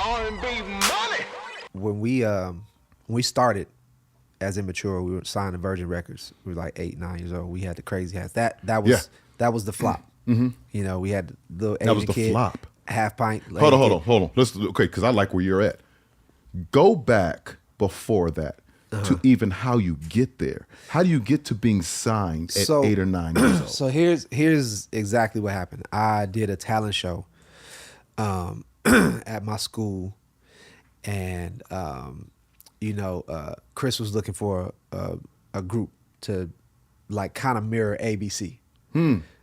R&B Money. When we started as Immature, we were signed to Virgin Records. We were like 8, 9 years old. We had the crazy hats. That was the flop. Mm-hmm. You know, we had the little Asian kid, flop. half pint. Hold on. Because I like where you're at. Go back before that to even how you get there. How do you get to being signed at 8 or 9 years old? So here's exactly what happened. I did a talent show at my school, and Chris was looking for a group to like kind of mirror ABC.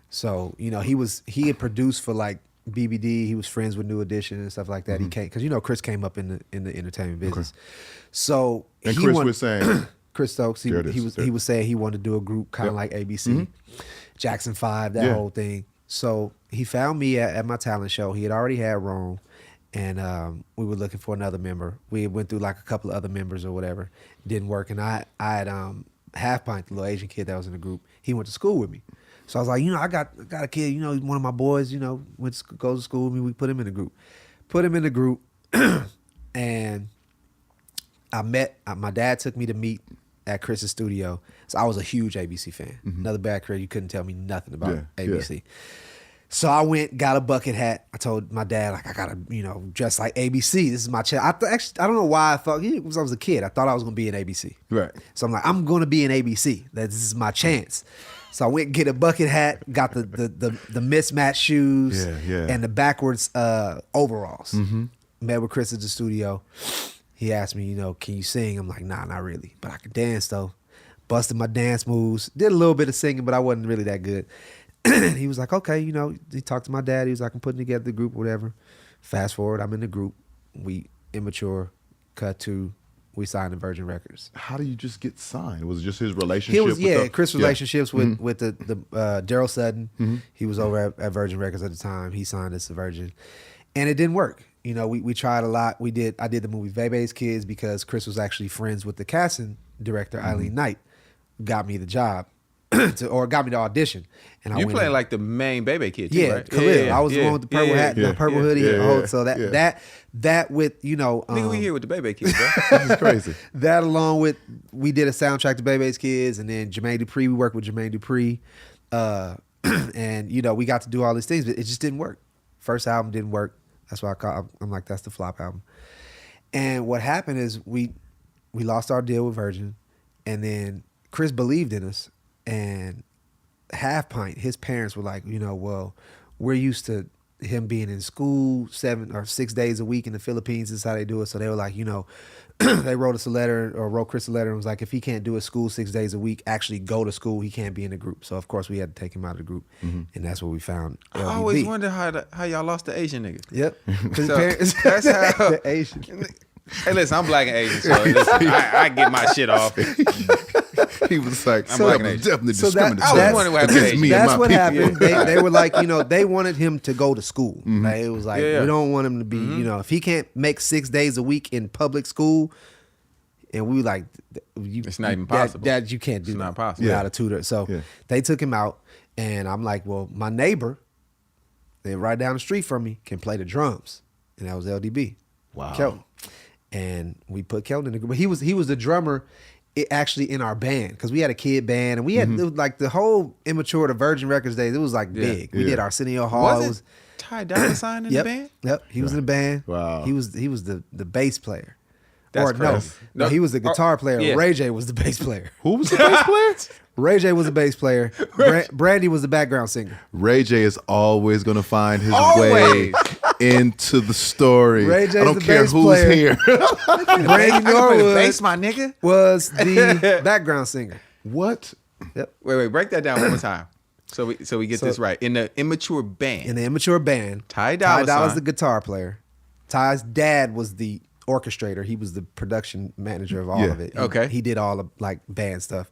So he had produced for like BBD. He was friends with New Edition and stuff like that. He came because Chris came up in the entertainment business. Okay. So and Chris was saying Chris Stokes. He was saying he wanted to do a group kind of like ABC, Jackson 5, that whole thing. So he found me at my talent show. He had already had Rome, and we were looking for another member. We went through like a couple of other members or whatever. Didn't work, and I had Half Pint, the little Asian kid that was in the group. He went to school with me. So I was like, I got a kid, one of my boys, goes to school with me. We put him in the group. And my dad took me to meet at Chris's studio. So I was a huge ABC fan. Another bad career, you couldn't tell me nothing about ABC. Yeah. So I went, got a bucket hat. I told my dad, like, I gotta, dress like ABC. This is my chance. I don't know why I thought, because I was a kid, I thought I was gonna be in ABC. Right. So I'm like, I'm gonna be in ABC. This is my chance. So I went and get a bucket hat, got the mismatched shoes and the backwards overalls. Met with Chris at the studio. He asked me, can you sing? I'm like, nah, not really. But I can dance though. Busted my dance moves. Did a little bit of singing, but I wasn't really that good. He was like, okay, he talked to my dad. He was like, I'm putting together the group, whatever. Fast forward, I'm in the group. We Immature, cut to, we signed to Virgin Records. How do you just get signed? Was it just his relationship? Chris' relationships with the Daryl Sutton. He was over at Virgin Records at the time. He signed us to Virgin, and it didn't work. We tried a lot. I did the movie Bebe's Kids because Chris was actually friends with the casting director Eileen Knight. Got me the job. Got me the audition, and you playing like the main Bebe kid, too, right? Khalil. I was the one with the purple hat, the purple hoodie. So that with nigga, we here with the Bebe kids, bro. This is crazy. That along with we did a soundtrack to Bebe's Kids, and then Jermaine Dupri. We worked with Jermaine Dupri, and we got to do all these things, but it just didn't work. First album didn't work. That's why I'm like, that's the flop album. And what happened is we lost our deal with Virgin, and then Chris believed in us. And Half Pint, his parents were like, well, we're used to him being in school 7 or 6 days a week in the Philippines. This is how they do it. So they were like, they wrote us a letter or wrote Chris a letter and was like, if he can't do a school 6 days a week, actually go to school, he can't be in the group. So of course we had to take him out of the group, and that's what we found. LDB. I always wonder how y'all lost the Asian nigga. Yep, so parents, that's how the Asian. Hey, listen, I'm black and Asian, so listen, I get my shit off. He was like, I'm black and Asian. Definitely so discriminatory against me and that's my what people. happened. They were like, they wanted him to go to school. Like, it was like, we don't want him to be, if he can't make 6 days a week in public school, and we were like, it's not even possible. Dad, you can't do it's that. Not possible. Without a tutor. So they took him out, and I'm like, well, my neighbor, they're right down the street from me, can play the drums, and that was LDB. Wow. Kelton. And we put Kelton in the group. But he was the drummer actually in our band, because we had a kid band, and we had it was like the whole Immature to Virgin Records days. It was like big. We did Arsenio Hall. Was it Ty Dolla $ign in the band? Yep, he was in the band. Wow. He was the bass player. That's crazy. No, he was the guitar player. Yeah. Ray J was the bass player. Who was the bass player? Ray J was the bass player. Brandy was the background singer. Ray J is always going to find his way into the story. Ray J's I don't the care bass who's player. here. Brandy the bass, my nigga. was the background singer. What? Yep. Wait, break that down one more time. So we get this right. In the Immature band. In the Immature band, Ty Dolla Dolla's $ign. the guitar player. Ty's dad was the orchestrator. He was the production manager of all of it. Okay. He did all the like band stuff.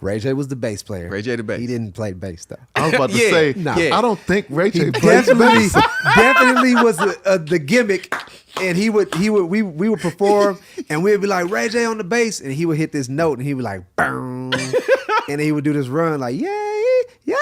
Ray J was the bass player. Ray J the bass. He didn't play bass though. I was about to say, I don't think Ray J plays bass. Definitely was the gimmick, and we would perform, and we'd be like Ray J on the bass, and he would hit this note, and he would like boom, and he would do this run like yeah,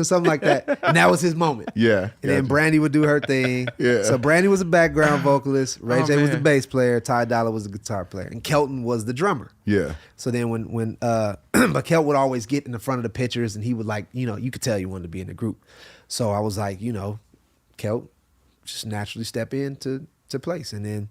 something like that. And that was his moment. Yeah. And then Brandy would do her thing. Yeah. So Brandy was a background vocalist. Ray J was the man. bass player. Ty Dolla was the guitar player. And Kelton was the drummer. Yeah. So then when but Kel would always get in the front of the pictures and he would like, you could tell he wanted to be in the group. So I was like, Kel just naturally step into place. And then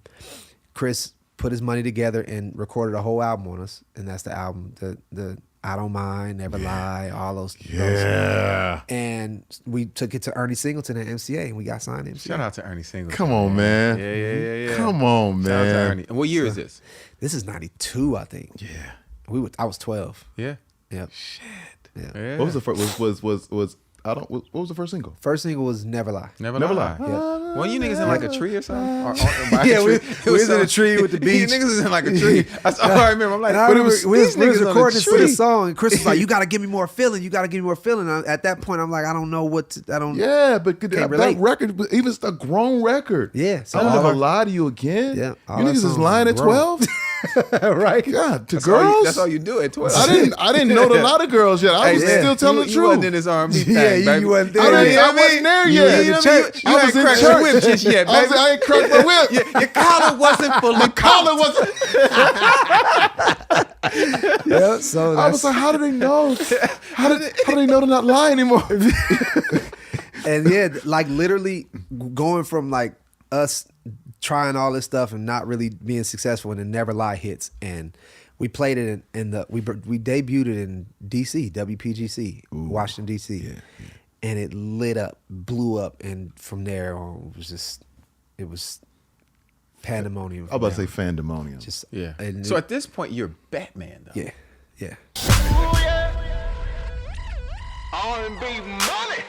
Chris put his money together and recorded a whole album on us. And that's the album, the I Don't Mind, Never Lie, all those. Yeah. And we took it to Ernie Singleton at MCA and we got signed to MCA. Shout out to Ernie Singleton. Come on, man. Yeah. Come on, Shout out to man. Ernie. And what year is this? This is 92, I think. Yeah. I was 12. Yeah. Yep. Yeah. What was the first? What was the first single? First single was Never Lie. Never Never lie. Lie. Yeah. Well, you niggas in like a tree or something? Or by Yeah, a we tree? was in a tree with the You beach. niggas was in like a tree. That's all I remember. I'm like, And I but it remember was we was these niggas on a recording this for tree. the song, and Chris was like, "You got to give me more feeling. You got to give me more feeling." And at that point, I'm like, "I don't know what to, I don't." Yeah, but that relate. record, even it's a grown record. Yeah, so I will all never our- lie to you again. Yeah, You all our niggas is songs lying is at grown. 12. right? God, to That's all girls. that's all you do at 12. I didn't know a lot of girls yet. I was still telling the You wasn't in truth. this R&B thing, Yeah, baby. you wasn't there. I wasn't there You yet. was in the church. You ain't cracked your whip just yet, I baby. ain't cracked my whip. Your collar wasn't fully My collar wasn't. Yeah. So I was like, how do they know? How do they know to not lie anymore? and yeah, like literally going from like us trying all this stuff and not really being successful, and then Never Lie hits, and we played it we debuted it in DC, WPGC, Washington DC, and it lit up, blew up, and from there on it was pandemonium. I was about to say fandemonium. Just Yeah. and So at this point, you're Batman, though. yeah. R&B Money.